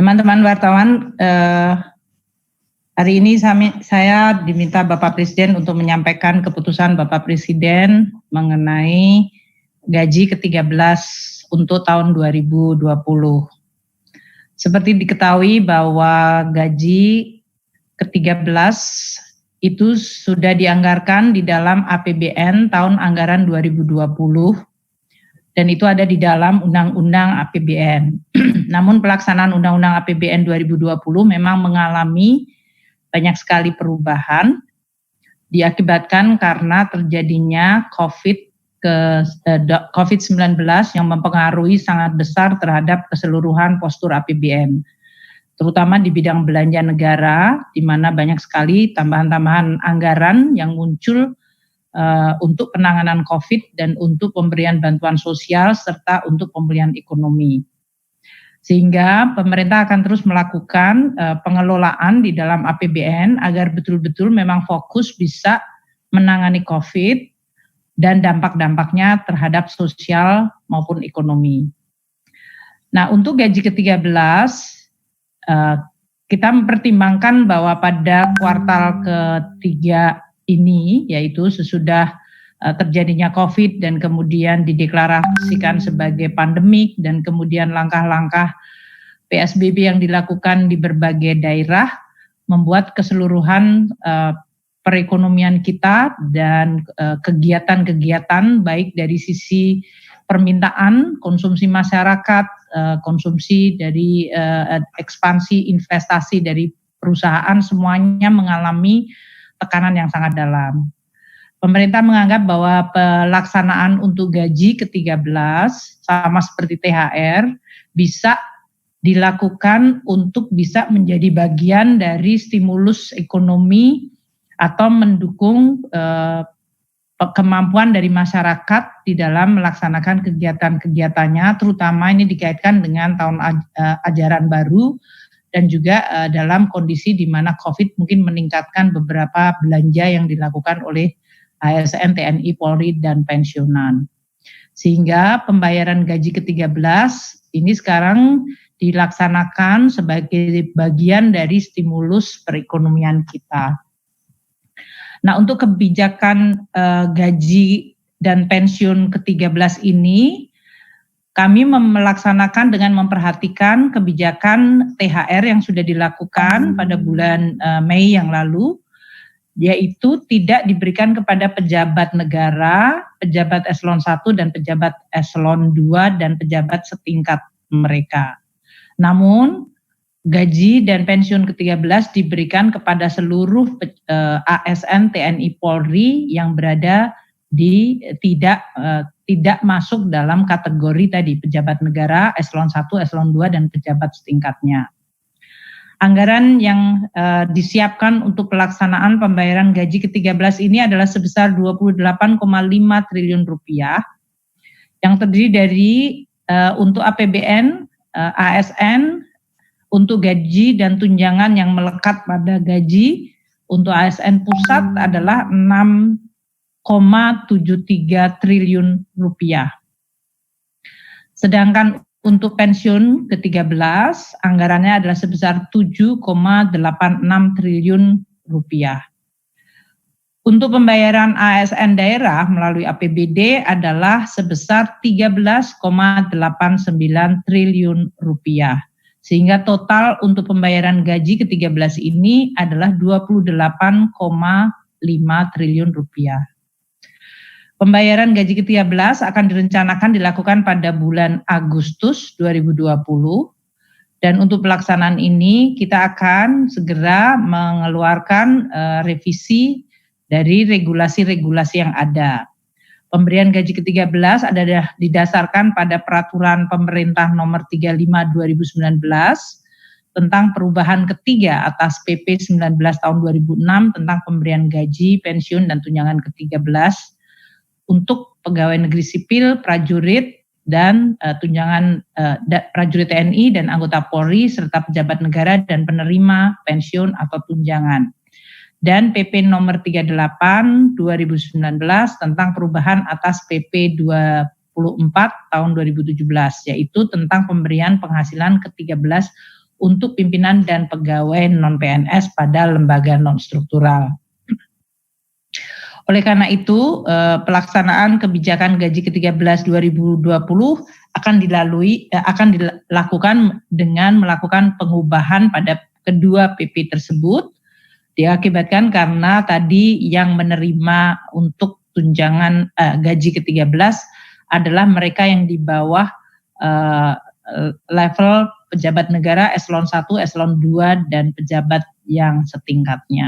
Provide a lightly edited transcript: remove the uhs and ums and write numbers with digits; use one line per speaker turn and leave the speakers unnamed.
Teman-teman wartawan, hari ini saya diminta Bapak Presiden untuk menyampaikan keputusan Bapak Presiden mengenai gaji ke-13 untuk tahun 2020. Seperti diketahui bahwa gaji ke-13 itu sudah dianggarkan di dalam APBN tahun anggaran 2020 dan itu ada di dalam Undang-Undang APBN. Namun pelaksanaan Undang-Undang APBN 2020 memang mengalami banyak sekali perubahan diakibatkan karena terjadinya COVID-19 yang mempengaruhi sangat besar terhadap keseluruhan postur APBN, terutama di bidang belanja negara, di mana banyak sekali tambahan-tambahan anggaran yang muncul untuk penanganan COVID dan untuk pemberian bantuan sosial serta untuk pemulihan ekonomi. Sehingga pemerintah akan terus melakukan pengelolaan di dalam APBN agar betul-betul memang fokus bisa menangani COVID dan dampak-dampaknya terhadap sosial maupun ekonomi. Nah, untuk gaji ke-13 kita mempertimbangkan bahwa pada kuartal ketiga ini, yaitu sesudah terjadinya COVID dan kemudian dideklarasikan sebagai pandemik dan kemudian langkah-langkah PSBB yang dilakukan di berbagai daerah membuat keseluruhan perekonomian kita dan kegiatan-kegiatan baik dari sisi permintaan, konsumsi masyarakat, konsumsi dari ekspansi investasi dari perusahaan semuanya mengalami tekanan yang sangat dalam. Pemerintah menganggap bahwa pelaksanaan untuk gaji ke-13 sama seperti THR bisa dilakukan untuk bisa menjadi bagian dari stimulus ekonomi atau mendukung kemampuan dari masyarakat di dalam melaksanakan kegiatan-kegiatannya, terutama ini dikaitkan dengan tahun ajaran baru dan juga dalam kondisi di mana COVID mungkin meningkatkan beberapa belanja yang dilakukan oleh ASN, TNI, Polri, dan pensiunan. Sehingga pembayaran gaji ke-13 ini sekarang dilaksanakan sebagai bagian dari stimulus perekonomian kita. Nah, untuk kebijakan gaji dan pensiun ke-13 ini, kami melaksanakan dengan memperhatikan kebijakan THR yang sudah dilakukan pada bulan Mei yang lalu, yaitu tidak diberikan kepada pejabat negara, pejabat eselon 1 dan pejabat eselon 2 dan pejabat setingkat mereka. Namun, gaji dan pensiun ke-13 diberikan kepada seluruh ASN, TNI, Polri yang berada di tidak masuk dalam kategori tadi pejabat negara eselon 1, eselon 2 dan pejabat setingkatnya. Anggaran yang disiapkan untuk pelaksanaan pembayaran gaji ke-13 ini adalah sebesar 28,5 triliun rupiah yang terdiri dari untuk APBN, ASN, untuk gaji dan tunjangan yang melekat pada gaji. Untuk ASN pusat adalah 6,73 triliun rupiah. Sedangkan untuk pensiun ke-13 anggarannya adalah sebesar 7,86 triliun rupiah. Untuk pembayaran ASN daerah melalui APBD adalah sebesar 13,89 triliun rupiah. Sehingga total untuk pembayaran gaji ke-13 ini adalah 28,5 triliun rupiah. Pembayaran gaji ke-13 akan direncanakan dilakukan pada bulan Agustus 2020 dan untuk pelaksanaan ini kita akan segera mengeluarkan revisi dari regulasi-regulasi yang ada. Pemberian gaji ke-13 adalah didasarkan pada peraturan pemerintah nomor 35 2019 tentang perubahan ketiga atas PP 19 tahun 2006 tentang pemberian gaji, pensiun, dan tunjangan ke-13 untuk pegawai negeri sipil, prajurit, dan tunjangan prajurit TNI dan anggota Polri serta pejabat negara dan penerima pensiun atau tunjangan. Dan PP nomor 38 2019 tentang perubahan atas PP 24 tahun 2017 yaitu tentang pemberian penghasilan ke-13 untuk pimpinan dan pegawai non-PNS pada lembaga non-struktural. Oleh karena itu, pelaksanaan kebijakan gaji ke-13 2020 akan dilakukan dengan melakukan pengubahan pada kedua PP tersebut. Diakibatkan karena tadi yang menerima untuk tunjangan gaji ke-13 adalah mereka yang di bawah level pejabat negara eselon 1, eselon 2 dan pejabat yang setingkatnya.